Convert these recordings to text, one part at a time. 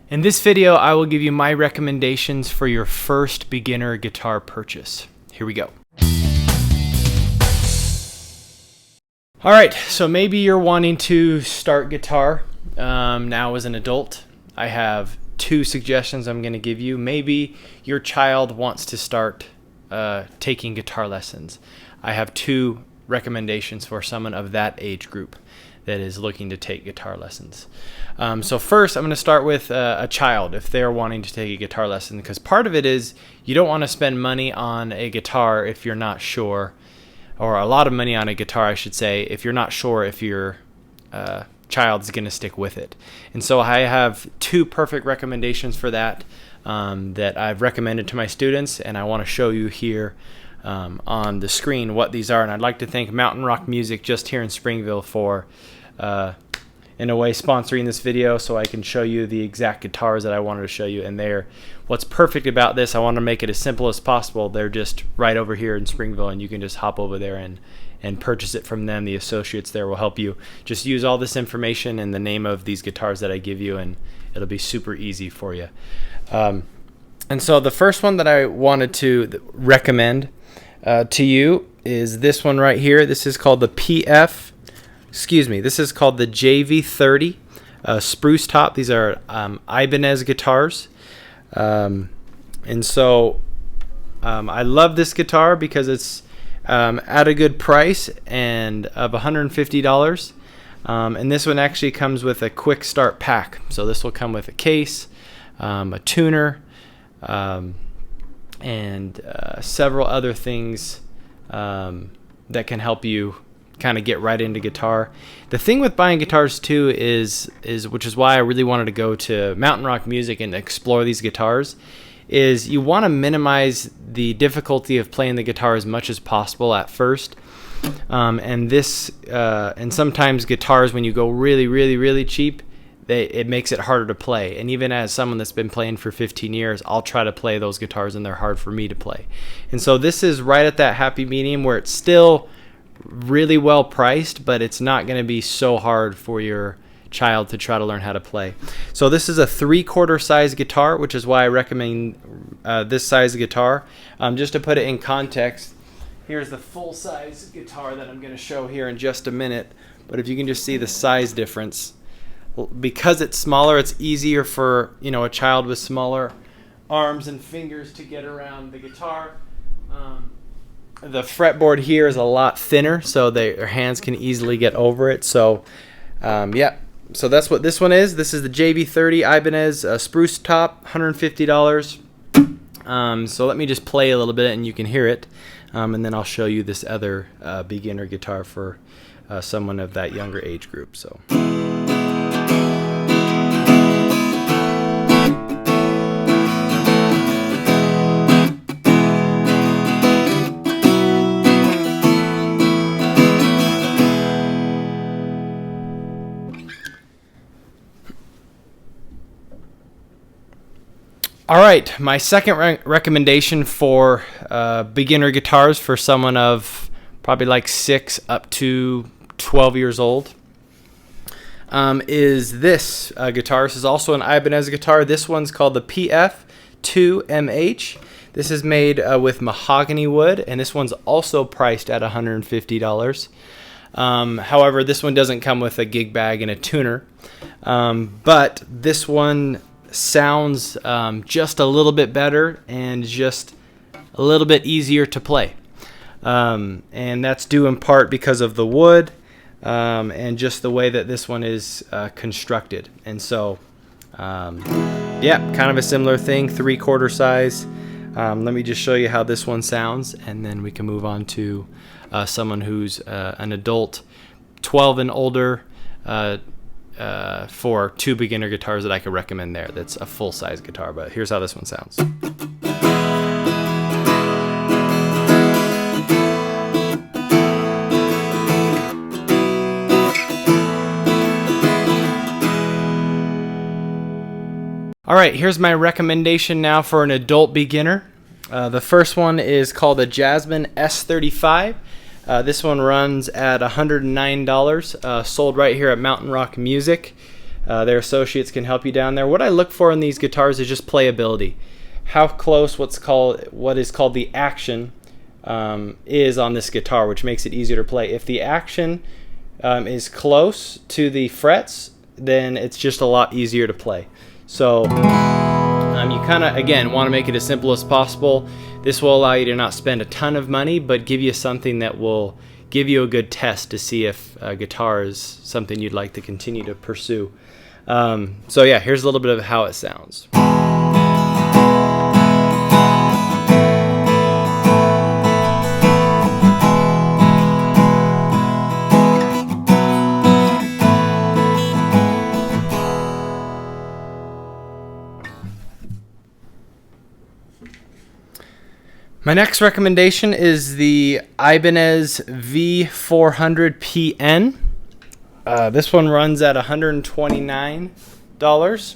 In this video, I will give you my recommendations for your first beginner guitar purchase. Here we go. Alright, so maybe you're wanting to start guitar now as an adult. I have two suggestions I'm going to give you. Maybe your child wants to start taking guitar lessons. I have two recommendations for someone of that age group that is looking to take guitar lessons. So first, I'm going to start with a child if they're wanting to take a guitar lesson, because part of it is you don't want to spend money on a guitar if you're not sure, or a lot of money on a guitar, I should say, if you're not sure if your child's going to stick with it. And so I have two perfect recommendations for that that I've recommended to my students, and I want to show you here on the screen what these are. And I'd like to thank Mountain Rock Music just here in Springville for in a way sponsoring this video so I can show you the exact guitars that I wanted to show you. And what's perfect about this, I want to make it as simple as possible. They're just right over here in Springville, and you can just hop over there and purchase it from them. The associates there will help you. Just use all this information and the name of these guitars that I give you, and it'll be super easy for you. And so the first one that I wanted to recommend to you is this one right here. This is called the this is called the JV30 spruce top. These are Ibanez guitars. And so I love this guitar because it's at a good price and of $150. And this one actually comes with a quick start pack. So this will come with a case, a tuner, and several other things that can help you kind of get right into guitar. The thing with buying guitars too is which is why I really wanted to go to Mountain Rock Music and explore these guitars, is you want to minimize the difficulty of playing the guitar as much as possible at first. And sometimes guitars, when you go really cheap, it makes it harder to play. And even as someone that's been playing for 15 years, I'll try to play those guitars and they're hard for me to play. And so this is right at that happy medium where it's still really well priced, but it's not going to be so hard for your child to try to learn how to play. So this is a 3/4 size guitar, which is why I recommend this size guitar. Just to put it in context, here's the full size guitar that I'm going to show here in just a minute. But if you can just see the size difference, because it's smaller, it's easier for a child with smaller arms and fingers to get around the guitar. The fretboard here is a lot thinner, so their hands can easily get over it. So yeah, so that's what this one is. This is the JV30 Ibanez spruce top, $150. So let me just play a little bit and you can hear it, and then I'll show you this other beginner guitar for someone of that younger age group. So. All right, my second recommendation for beginner guitars for someone of probably like 6 up to 12 years old is this guitar. This is also an Ibanez guitar. This one's called the PF2MH. This is made with mahogany wood, and this one's also priced at $150. However, this one doesn't come with a gig bag and a tuner, but this one sounds just a little bit better and just a little bit easier to play, and that's due in part because of the wood and just the way that this one is constructed. And so yeah, kind of a similar thing, 3/4 size. Let me just show you how this one sounds, and then we can move on to someone who's an adult, 12 and older, for two beginner guitars that I could recommend there. That's a full-size guitar, but here's how this one sounds. All right, here's my recommendation now for an adult beginner. The first one is called the Jasmine S35. This one runs at $109, sold right here at Mountain Rock Music. Their associates can help you down there. What I look for in these guitars is just playability. How close what is called the action is on this guitar, which makes it easier to play. If the action is close to the frets, then it's just a lot easier to play. So you kind of, again, want to make it as simple as possible. This will allow you to not spend a ton of money, but give you something that will give you a good test to see if guitar is something you'd like to continue to pursue. So yeah, here's a little bit of how it sounds. My next recommendation is the Ibanez V400PN. This one runs at $129.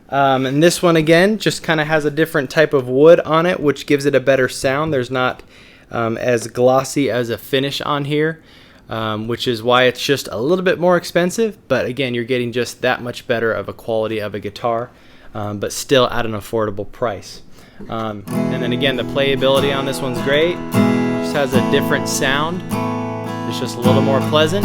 And this one, again, just kind of has a different type of wood on it, which gives it a better sound. There's not as glossy as a finish on here, which is why it's just a little bit more expensive. But again, you're getting just that much better of a quality of a guitar, but still at an affordable price. And then again, the playability on this one's great. Just has a different sound. It's just a little more pleasant.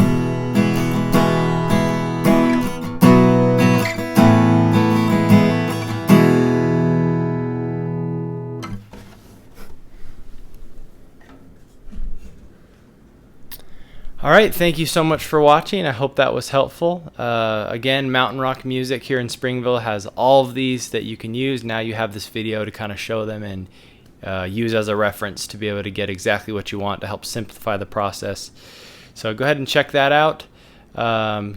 Alright, thank you so much for watching. I hope that was helpful. Again, Mountain Rock Music here in Springville has all of these that you can use. Now you have this video to kind of show them and use as a reference to be able to get exactly what you want to help simplify the process. So go ahead and check that out.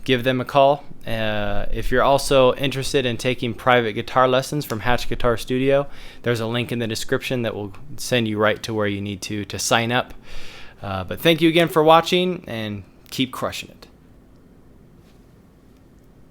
Give them a call. If you're also interested in taking private guitar lessons from Hatch Guitar Studio, there's a link in the description that will send you right to where you need to sign up. But thank you again for watching, and keep crushing it.